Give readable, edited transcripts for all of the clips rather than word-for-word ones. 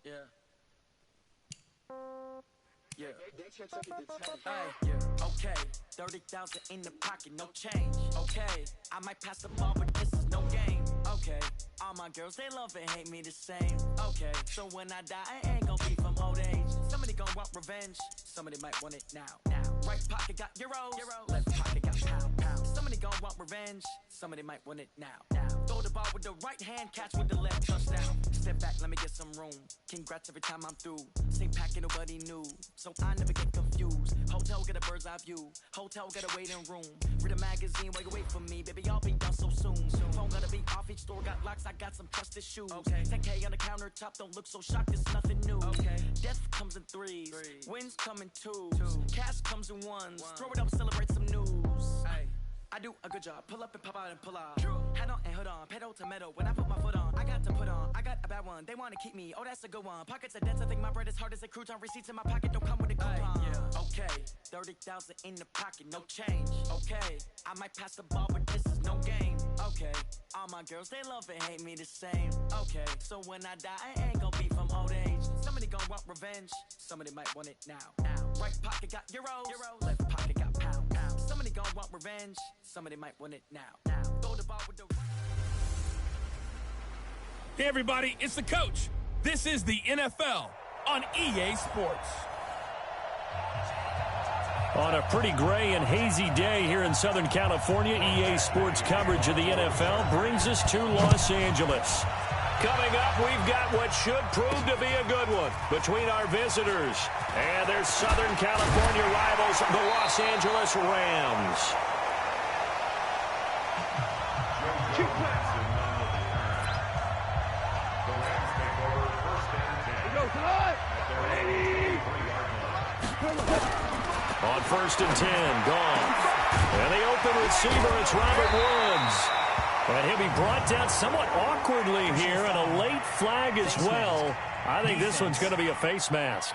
Yeah. Okay, 30,000 in the pocket, no change. Okay, I might pass the ball, but this is no game. Okay, all my girls, they love and hate me the same. Okay, so when I die, I ain't gon' be from old age. Somebody gon' want revenge, somebody might want it now. Right pocket got euros, left pocket got pound. Somebody gon' want revenge, somebody might want it now. Throw the ball with the right hand, catch with the left, touchdown. Step back, let me get some room. Congrats every time I'm through. Same packet, nobody knew, so I never get confused. Hotel get a bird's eye view, hotel get a waiting room. Read a magazine while you wait for me, baby, I'll be done so soon. Phone gotta be off, each store got locks, I got some trusted shoes. 10K on the countertop, don't look so shocked, it's nothing new. Death comes in threes, wins come in twos, cash comes in ones. Throw it up, celebrate some news. I do a good job, pull up and pop out and pull out. Head on and hood on, pedal to metal. When I put my foot on, I got to put on. I got a bad one, they wanna keep me, oh that's a good one. Pockets are dense, I think my bread is hard as a crouton. Receipts in my pocket don't come with a coupon. Okay, 30,000 in the pocket, no change. Okay, I might pass the ball, but this is no game. Okay, all my girls, they love and hate me the same. Okay, so when I die, I ain't gon' be from old age. Somebody gon' want revenge, somebody might want it now. Right pocket got euros, left pocket got pound. Somebody gon' want revenge, somebody might want it now. Throw the ball with the... Hey everybody, it's the coach. This is the NFL on EA Sports. On a pretty gray and hazy day here in Southern California, EA Sports coverage of the NFL brings us to Los Angeles. Coming up, we've got what should prove to be a good one between our visitors and their Southern California rivals, the Los Angeles Rams. On 1st and 10, gone. And the open receiver, it's Robert Woods. And he'll be brought down somewhat awkwardly here, and a late flag as well. I think this one's going to be a face mask.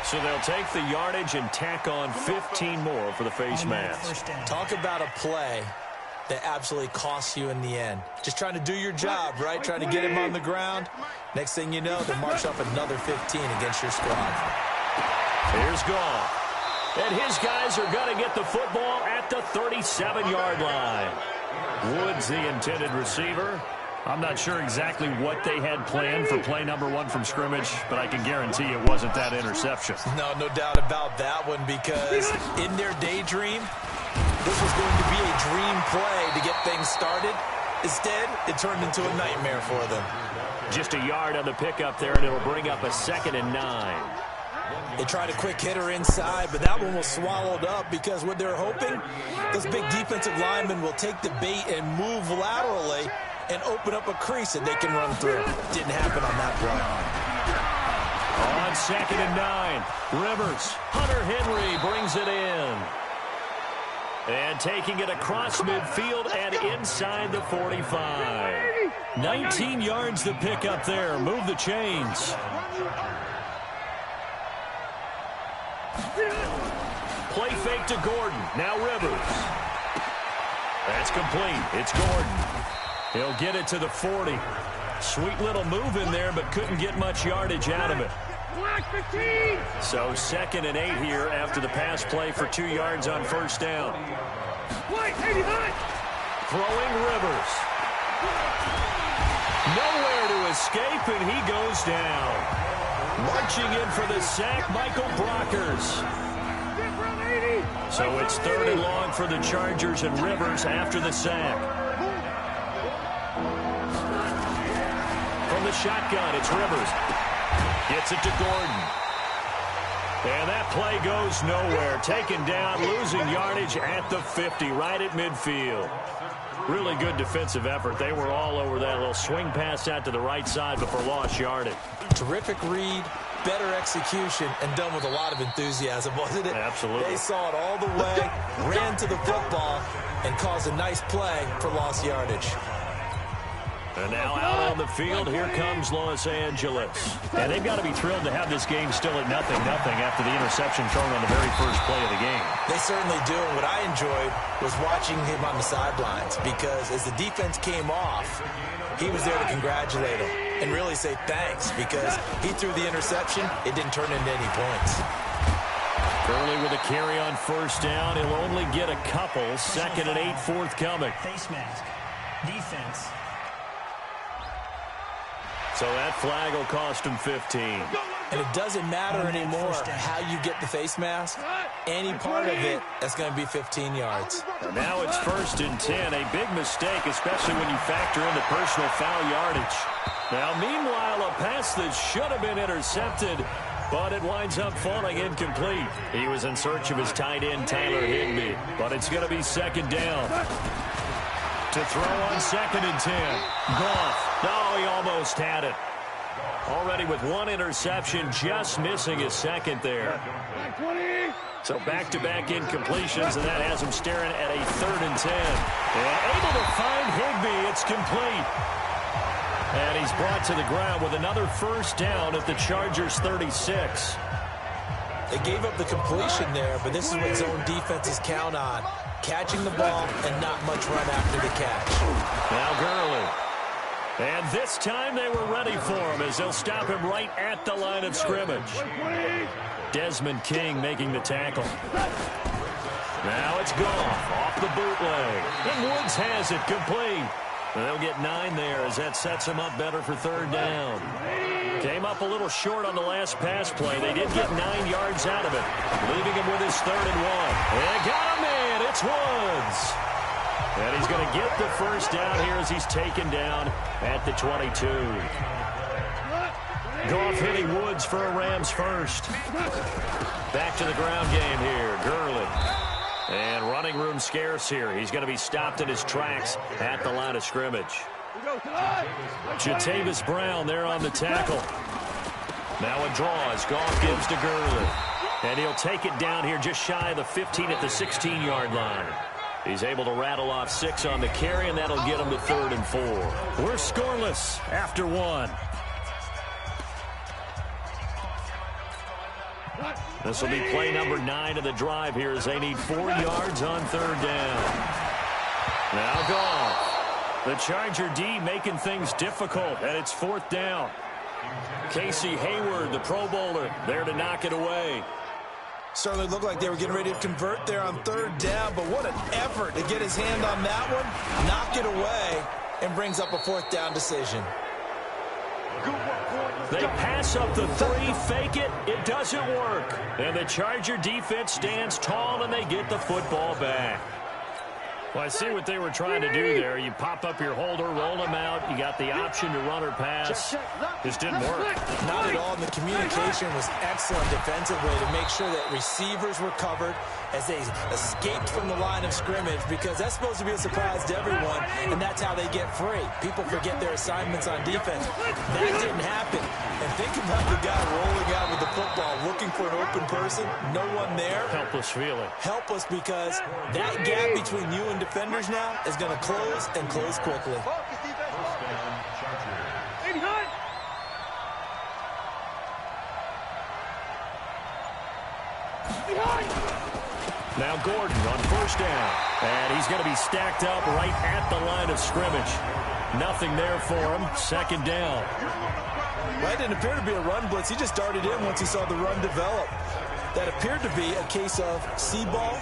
So they'll take the yardage and tack on 15 more for the face mask. Talk about a play that absolutely costs you in the end. Just trying to do your job, right? Trying to get him on the ground. Next thing you know, they'll march up another 15 against your squad. Here's Goff. And his guys are going to get the football at the 37-yard line. Woods, the intended receiver. I'm not sure exactly what they had planned for play number 1 from scrimmage, but I can guarantee it wasn't that interception. No doubt about that one, because in their daydream, this was going to be a dream play to get things started. Instead, it turned into a nightmare for them. Just a yard on the pickup there, and it'll bring up a 2nd and 9. They tried a quick hitter inside, but that one was swallowed up because what they're hoping, those big defensive linemen will take the bait and move laterally and open up a crease that they can run through. Didn't happen on that play. On 2nd and 9, Rivers. Hunter Henry brings it in. And taking it across midfield and inside the 45. 19 yards to pick up there. Move the chains. Play fake to Gordon. Now Rivers. That's complete. It's Gordon. He'll get it to the 40. Sweet little move in there, but couldn't get much yardage out of it. So 2nd and 8 here after the pass play for 2 yards on 1st down. Throwing Rivers. Nowhere to escape, and he goes down. Marching in for the sack, Michael Brockers. So it's 3rd and long for the Chargers, and Rivers after the sack. From the shotgun, it's Rivers. Gets it to Gordon. And that play goes nowhere. Taken down, losing yardage at the 50, right at midfield. Really good defensive effort. They were all over that little swing pass out to the right side before lost yardage. Terrific read, better execution, and done with a lot of enthusiasm, wasn't it? Absolutely. They saw it all the way, ran to the football, and caused a nice play for lost yardage. And now out on the field, here comes Los Angeles. And they've got to be thrilled to have this game still at 0-0 after the interception thrown on the very first play of the game. They certainly do. And what I enjoyed was watching him on the sidelines, because as the defense came off, he was there to congratulate him and really say thanks, because he threw the interception. It didn't turn into any points. Gurley with a carry on first down. He'll only get a couple. 2nd and 8 forthcoming. Face mask. Defense. So that flag will cost him 15. And it doesn't matter anymore how you get the face mask. Any part of it, that's going to be 15 yards. And now it's 1st and 10. A big mistake, especially when you factor in the personal foul yardage. Now, meanwhile, a pass that should have been intercepted, but it winds up falling incomplete. He was in search of his tight end, Tyler Higbee. But it's going to be 2nd down. To throw on 2nd and 10. Goff. No, he almost had it. Already with one interception, just missing his 2nd there. So back-to-back incompletions, and that has him staring at a 3rd and 10. And able to find Higbee. It's complete. And he's brought to the ground with another 1st down at the Chargers' 36. They gave up the completion there, but this is what zone defenses count on. Catching the ball and not much run after the catch. Now Gurley. And this time they were ready for him as they'll stop him right at the line of scrimmage. Desmond King making the tackle. Now it's Goff off the bootleg. And Woods has it complete. And they'll get 9 there as that sets him up better for 3rd down. Came up a little short on the last pass play. They did get 9 yards out of it, leaving him with his 3rd and 1. And got him in. It's Woods. And he's going to get the 1st down here as he's taken down at the 22. Goff hitting Woods for a Rams 1st. Back to the ground game here. Gurley. And running room scarce here. He's going to be stopped in his tracks at the line of scrimmage. Jatavis Brown there on the tackle. Now a draw as Goff gives to Gurley. And he'll take it down here just shy of the 15 at the 16-yard line. He's able to rattle off 6 on the carry, and that'll get him to 3rd and 4. We're scoreless after 1. This will be play number 9 of the drive here as they need 4 yards on 3rd down. Now Goff. The Charger D making things difficult, and it's 4th down. Casey Hayward, the Pro Bowler, there to knock it away. Certainly looked like they were getting ready to convert there on 3rd down, but what an effort to get his hand on that one, knock it away, and brings up a 4th down decision. They pass up the 3, fake it, it doesn't work. And the Charger defense stands tall, and they get the football back. Well, I see what they were trying to do there. You pop up your holder, roll them out. You got the option to run or pass. Just didn't work. Not at all. And the communication was excellent defensively to make sure that receivers were covered as they escaped from the line of scrimmage, because that's supposed to be a surprise to everyone, and that's how they get free. People forget their assignments on defense. That didn't happen. And think about the guy rolling out with the football, looking for an open person, no one there. Helpless feeling. Helpless, because that gap between you and defenders now is going to close and close quickly. Now Gordon on 1st down. And he's going to be stacked up right at the line of scrimmage. Nothing there for him. 2nd down. Well, it didn't appear to be a run blitz. He just darted in once he saw the run develop. That appeared to be a case of see ball,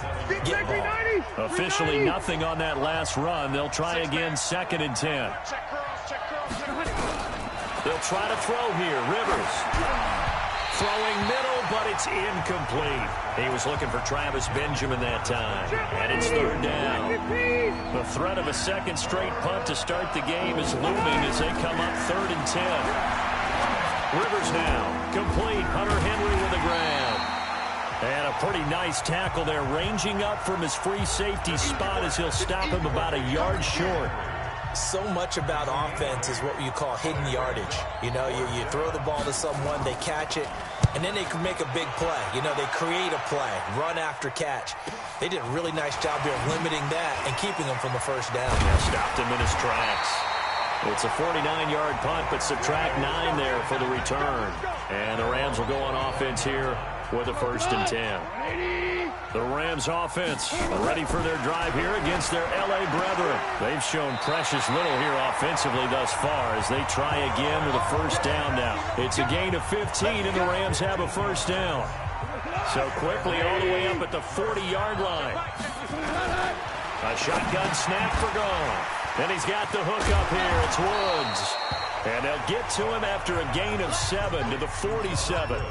get ball. Officially nothing on that last run. They'll try again, 2nd and 10. They'll try to throw here. Rivers. Throwing middle, but it's incomplete. He was looking for Travis Benjamin that time. And it's 3rd down. The threat of a 2nd straight punt to start the game is looming as they come up 3rd and 10. Rivers now. Complete. Hunter Henry with the grab. And a pretty nice tackle there, ranging up from his free safety spot as he'll stop him about a yard short. So much about offense is what you call hidden yardage. You know, you throw the ball to someone, they catch it, and then they can make a big play. You know, they create a play, run after catch. They did a really nice job here of limiting that and keeping him from the 1st down. Yeah, stopped him in his tracks. It's a 49-yard punt, but subtract 9 there for the return. And the Rams will go on offense here with a 1st and 10. The Rams offense ready for their drive here against their L.A. brethren. They've shown precious little here offensively thus far as they try again with a 1st down now. It's a gain of 15, and the Rams have a 1st down. So quickly all the way up at the 40-yard line. A shotgun snap for Gone. And he's got the hook up here. It's Woods. And they'll get to him after a gain of 7 to the 47.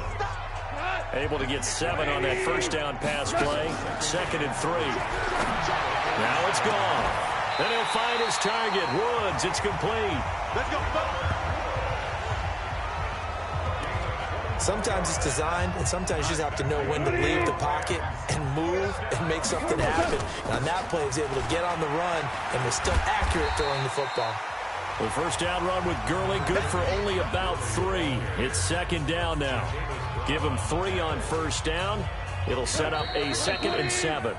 Able to get 7 on that 1st down pass play. 2nd and 3. Now it's Gone. Then he'll find his target. Woods, it's complete. Let's go. Sometimes it's designed, and sometimes you just have to know when to leave the pocket and move and make something happen. And on that play, he was able to get on the run and was still accurate throwing the football. The 1st down run with Gurley, good for only about 3. It's 2nd down now. Give him 3 on 1st down. It'll set up a 2nd and 7.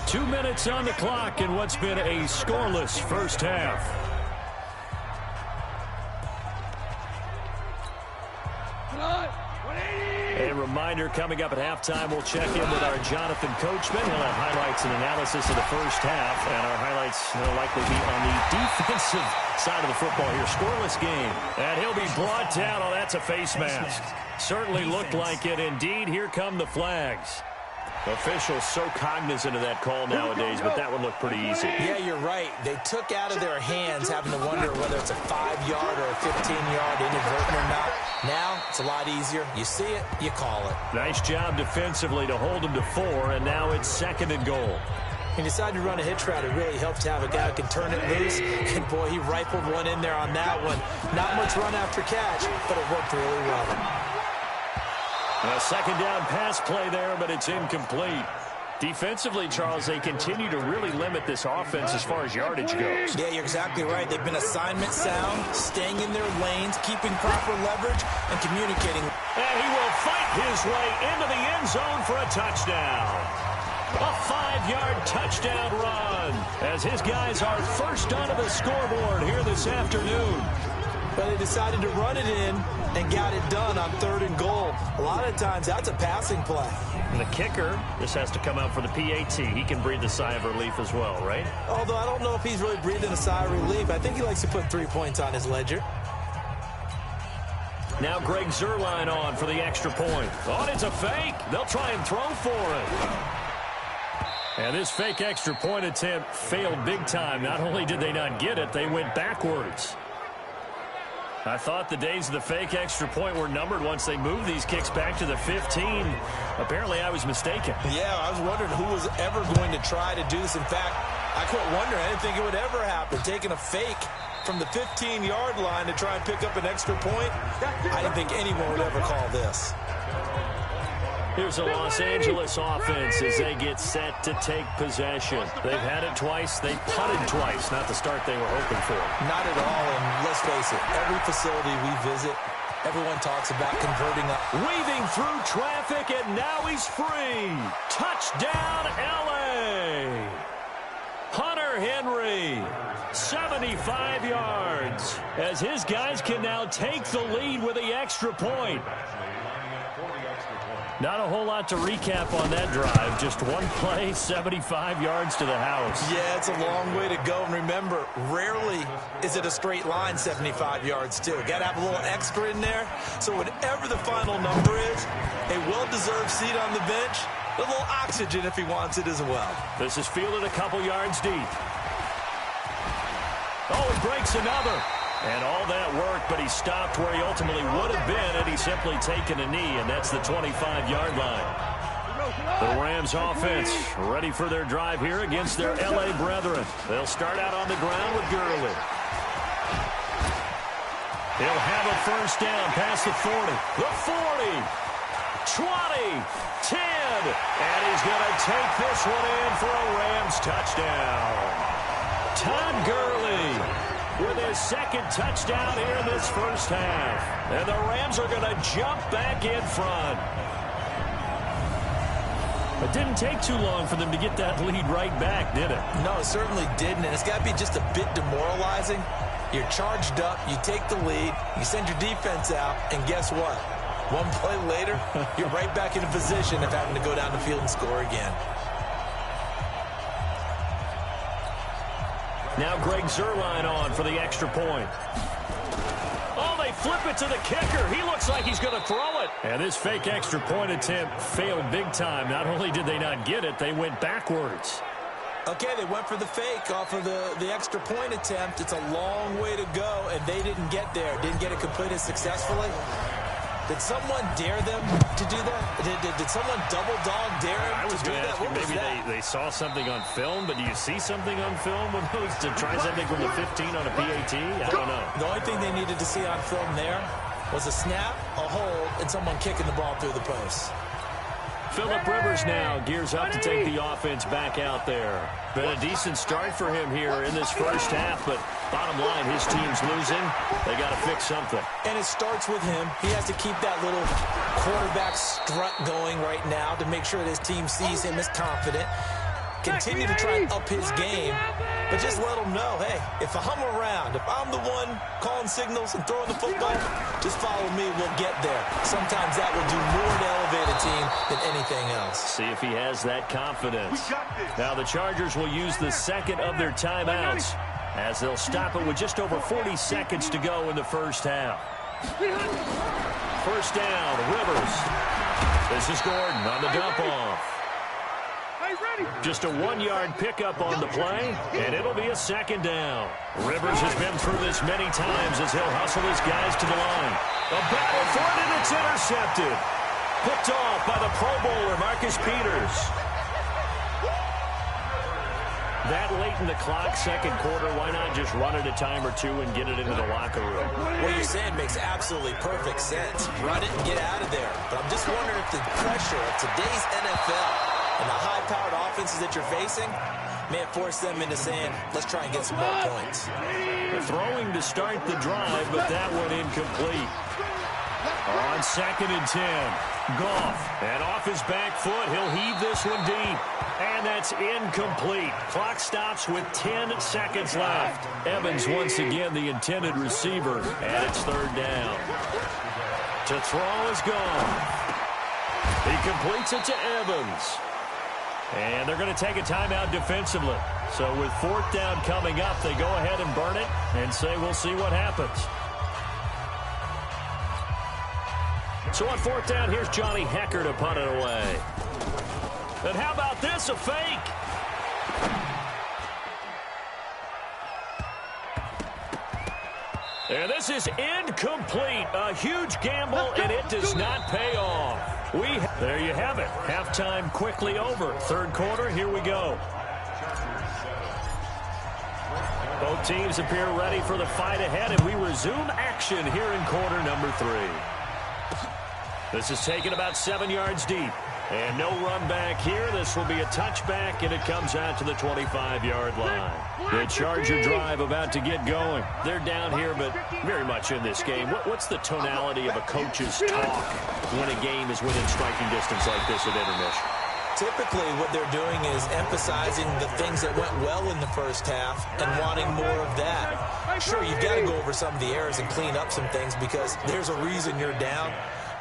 2 minutes on the clock in what's been a scoreless 1st half. A reminder, coming up at halftime, we'll check in with our Jonathan Coachman. He'll have highlights and analysis of the 1st half, and our highlights will likely be on the defensive side of the football here. Scoreless game, and he'll be brought down. Oh, that's a face mask. Certainly looked like it. Indeed, here come the flags. Officials so cognizant of that call nowadays, but that one looked pretty easy. Yeah, you're right. They took out of their hands having to wonder whether it's a 5-yard or a 15-yard inadvertent or not. Now, it's a lot easier. You see it, you call it. Nice job defensively to hold them to 4, and now it's 2nd and goal. He decided to run a hitch route. It really helps to have a guy who can turn it loose. And, boy, he rifled one in there on that one. Not much run after catch, but it worked really well. A 2nd down pass play there, but it's incomplete. Defensively, Charles, they continue to really limit this offense as far as yardage goes. Yeah, you're exactly right. They've been assignment sound, staying in their lanes, keeping proper leverage, and communicating. And he will fight his way into the end zone for a touchdown. A 5-yard touchdown run as his guys are first onto the scoreboard here this afternoon. But they decided to run it in and got it done on 3rd and goal. A lot of times that's a passing play. And the kicker, this has to come out for the PAT. He can breathe a sigh of relief as well, right? Although I don't know if he's really breathing a sigh of relief. I think he likes to put 3 points on his ledger. Now Greg Zuerlein on for the extra point. Oh, it's a fake. They'll try and throw for it. And this fake extra point attempt failed big time. Not only did they not get it, they went backwards. I thought the days of the fake extra point were numbered once they moved these kicks back to the 15. Apparently, I was mistaken. Yeah, I was wondering who was ever going to try to do this. In fact, I quit wondering. I didn't think it would ever happen. Taking a fake from the 15-yard line to try and pick up an extra point, I didn't think anyone would ever call this. Here's a Los Angeles offense as they get set to take possession. They've had it twice. They punted twice. Not the start they were hoping for. Not at all, and let's face it, every facility we visit, everyone talks about converting up. Weaving through traffic, and now he's free. Touchdown, L.A. Hunter Henry, 75 yards, as his guys can now take the lead with the extra point. Not a whole lot to recap on that drive. Just one play, 75 yards to the house. Yeah, it's a long way to go. And remember, rarely is it a straight line 75 yards, too. Got to have a little extra in there. So whatever the final number is, a well-deserved seat on the bench, a little oxygen if he wants it as well. This is fielded a couple yards deep. Oh, it breaks another. And all that worked, but he stopped where he ultimately would have been had he simply taken a knee, and that's the 25-yard line. The Rams offense ready for their drive here against their L.A. brethren. They'll start out on the ground with Gurley. He'll have a 1st down past the 40. The 40, 20, 10, and he's going to take this one in for a Rams touchdown. Todd Gurley with his 2nd touchdown here in this 1st half. And the Rams are going to jump back in front. It didn't take too long for them to get that lead right back, did it? No, it certainly didn't, and it's got to be just a bit demoralizing. You're charged up, you take the lead, you send your defense out, and guess what? One play later, you're right back in a position of having to go down the field and score again. Now Greg Zuerlein on for the extra point. Oh, they flip it to the kicker. He looks like he's going to throw it. And this fake extra point attempt failed big time. Not only did they not get it, they went backwards. Okay, they went for the fake off of the extra point attempt. It's a long way to go, and they didn't get there. Didn't get it completed successfully. Did someone dare them to do that? Did someone double dog dare them to do that? What was that? They saw something on film, but do you see something on film with those to try something from the 15 on a PAT? I don't know. The only thing they needed to see on film there was a snap, a hold, and someone kicking the ball through the post. Phillip Rivers now gears up to take the offense back out there. Been a decent start for him here in this first half, but bottom line, his team's losing. They got to fix something. And it starts with him. He has to keep that little quarterback strut going right now to make sure that his team sees him as confident. Continue to try and up his game, but just let him know, hey, if I'm around, if I'm the one calling signals and throwing the football, just follow me, we'll get there. Sometimes that will do more to elevate a team than anything else. See if he has that confidence. Now the Chargers will use the second of their timeouts as they'll stop it with just over 40 seconds to go in the first half. First down, Rivers. This is Gordon on the dump off. Just a 1-yard pickup on the play, and it'll be a second down. Rivers has been through this many times as he'll hustle his guys to the line. A battle for it, and it's intercepted. Picked off by the Pro Bowler, Marcus Peters. That late in the clock, second quarter, why not just run it a time or two and get it into the locker room? What you're saying makes absolutely perfect sense. Run it and get out of there. But I'm just wondering if the pressure of today's NFL and the high-powered offenses that you're facing may have forced them into saying, let's try and get some more points. Throwing to start the drive, but that one incomplete. On 2nd and 10, Goff, and off his back foot, he'll heave this one deep. And that's incomplete. Clock stops with 10 seconds left. Evans once again the intended receiver, and it's third down. To throw is gone. He completes it to Evans. And they're going to take a timeout defensively. So with fourth down coming up, they go ahead and burn it and say we'll see what happens. So on fourth down, here's Johnny Hecker to punt it away. And how about this, a fake? And this is incomplete. A huge gamble, and it does not pay off. There you have it. Halftime quickly over. Third quarter, here we go. Both teams appear ready for the fight ahead, and we resume action here in quarter number 3. This is taken about 7 yards deep. And no run back here. This will be a touchback, and it comes out to the 25-yard line. The Charger drive about to get going. They're down here, but very much in this game. What's the tonality of a coach's talk when a game is within striking distance like this at intermission? Typically, what they're doing is emphasizing the things that went well in the first half and wanting more of that. Sure, you've got to go over some of the errors and clean up some things because there's a reason you're down.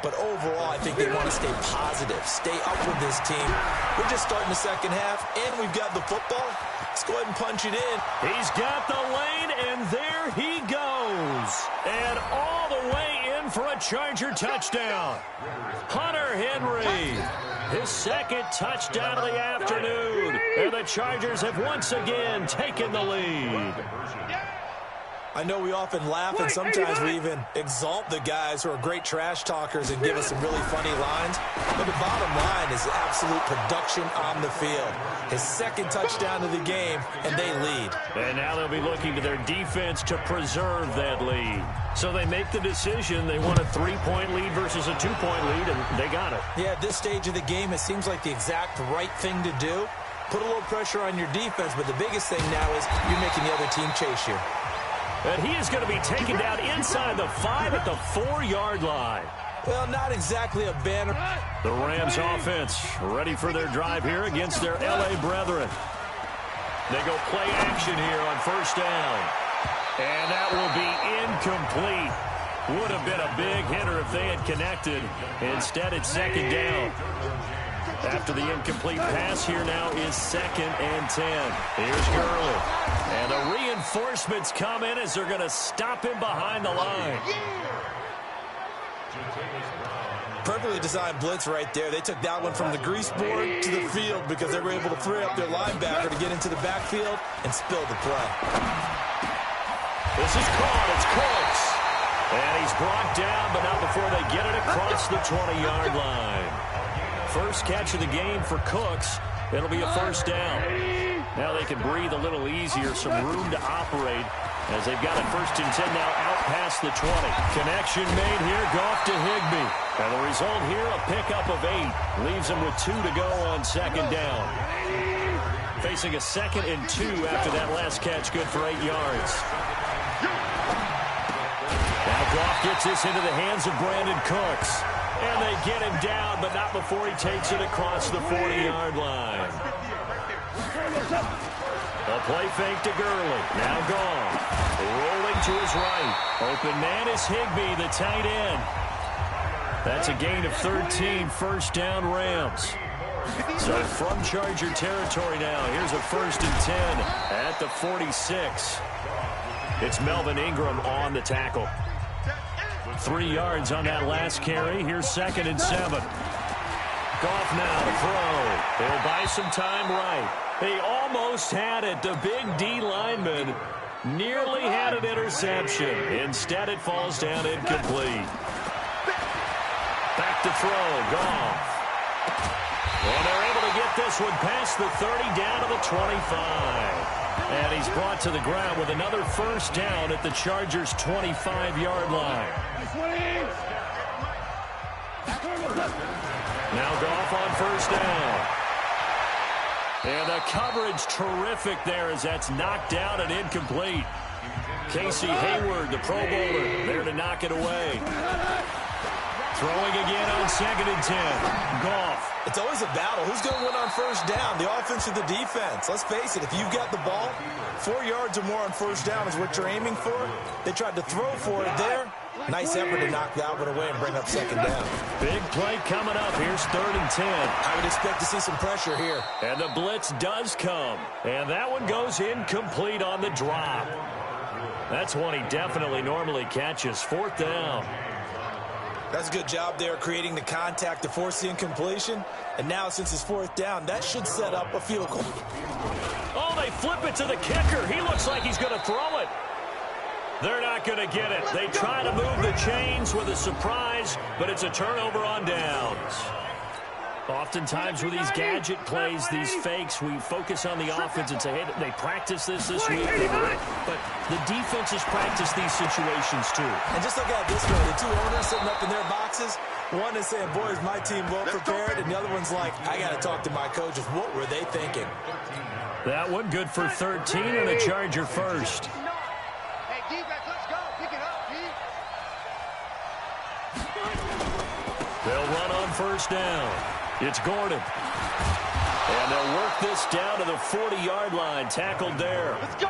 But overall, I think they want to stay positive, stay up with this team. We're just starting the second half, and we've got the football. Let's go ahead and punch it in. He's got the lane, and there he goes. And all the way in for a Charger touchdown. Hunter Henry, his second touchdown of the afternoon. And the Chargers have once again taken the lead. I know we often laugh, and sometimes we even exalt the guys who are great trash talkers and give us some really funny lines. But the bottom line is absolute production on the field. His second touchdown of the game, and they lead. And now they'll be looking to their defense to preserve that lead. So they make the decision. They want a 3-point lead versus a 2-point lead, and they got it. Yeah, at this stage of the game, it seems like the exact right thing to do. Put a little pressure on your defense, but the biggest thing now is you're making the other team chase you. And he is going to be taken down inside the 5 at the 4-yard line. Well, not exactly a banner. The Rams offense ready for their drive here against their L.A. brethren. They go play action here on first down. And that will be incomplete. Would have been a big hitter if they had connected. Instead, it's second down. After the incomplete pass, here now is 2nd and 10. Here's Gurley. And the reinforcements come in as they're going to stop him behind the line. Perfectly designed blitz right there. They took that one from the grease board to the field because they were able to free up their linebacker to get into the backfield and spill the play. This is caught. It's Cooks. And he's brought down, but not before they get it across the 20-yard line. First catch of the game for Cooks. It'll be a first down. Now they can breathe a little easier, some room to operate as they've got it 1st and 10 now out past the 20. Connection made here, Goff to Higbee. And the result here, a pickup of 8. Leaves them with 2 to go on 2nd down. Facing a 2nd and 2 after that last catch, good for 8 yards. Now Goff gets this into the hands of Brandon Cooks. And they get him down, but not before he takes it across the 40-yard line. A play fake to Gurley. Now Goff. Rolling to his right. Open man is Higbee, the tight end. That's a gain of 13, first down Rams. So from Charger territory now, here's a 1st and 10 at the 46. It's Melvin Ingram on the tackle. 3 yards on that last carry. Here's 2nd and 7. Goff now to throw. He'll buy some time right. He almost had it. The big D lineman nearly had an interception. Instead, it falls down incomplete. Back to throw. Goff. And they're able to get this one past the 30 down to the 25. And he's brought to the ground with another first down at the Chargers' 25-yard line. Now Goff on first down. And the coverage terrific there as that's knocked down and incomplete. Casey Hayward, the Pro Bowler, there to knock it away. Throwing again on 2nd and 10. Goff. It's always a battle. Who's going to win on first down, the offense or the defense? Let's face it, if you've got the ball, 4 yards or more on first down is what you're aiming for. They tried to throw for it there. Nice effort to knock that one away and bring up 2nd down. Big play coming up. Here's 3rd and 10. I would expect to see some pressure here. And the blitz does come. And that one goes incomplete on the drop. That's one he definitely normally catches. 4th down. That's a good job there creating the contact to force the incompletion. And now since it's 4th down, that should set up a field goal. Oh, they flip it to the kicker. He looks like he's going to throw it. They're not going to get it. They try to move the chains with a surprise, but it's a turnover on downs. Oftentimes with these gadget plays, these fakes, we focus on the offense and say, hey, they practice this week. But the defenses practice these situations too. And just look at it this way. The two owners sitting up in their boxes, one is saying, boys, my team well prepared, and the other one's like, I got to talk to my coaches. What were they thinking? That one good for 13 and a Charger first. Hey, defense, let's go. Pick it up, G. They'll run on first down. It's Gordon. And they'll work this down to the 40-yard line. Tackled there. Let's go.